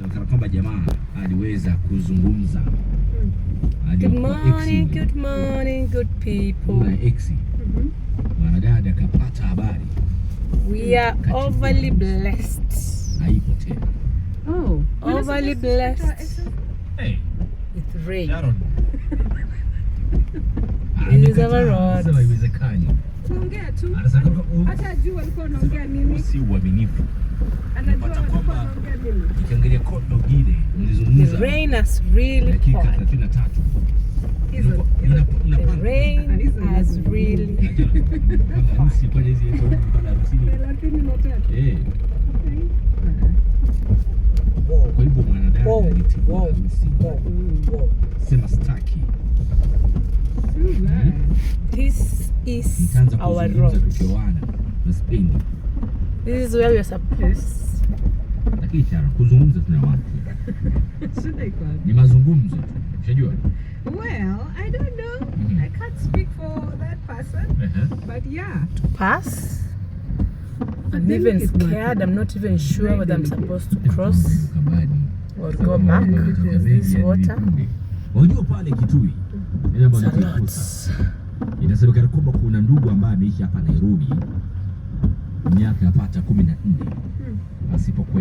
Kana kwamba jamaa aliweza kuzungumza. Good morning, good people. Na ex. Mwanadada kapata habari. We are overly blessed. Haipo tena. Oh, overly blessed. Hey. With rain. Sharon. It is our road. Sasa haiwezekani. Tuongea tu. Hata jua alikuwa anaongea nini? Si uaminifu. Anajua alikuwa anaongea nini? Nikiangalia kodo gile mlizungumza. The rain has really poured. The rain has really Kwa hivyo mwanadada alitibu sema staki. This is our road. This is where we are supposed. Lakini Sharon, kuzungumza tuna watu. Ni mazungumzo tu. Unajua? Well, I don't know. I can't speak for that person. But yeah. To pass? I'm even scared. I'm not even sure whether I'm supposed to cross or go back with this water. Wajua pale Kitui. Inasemekana kwamba kuna ndugu ambaye ameishi hapa Nairobi miaka yapata 14. Asipokwenda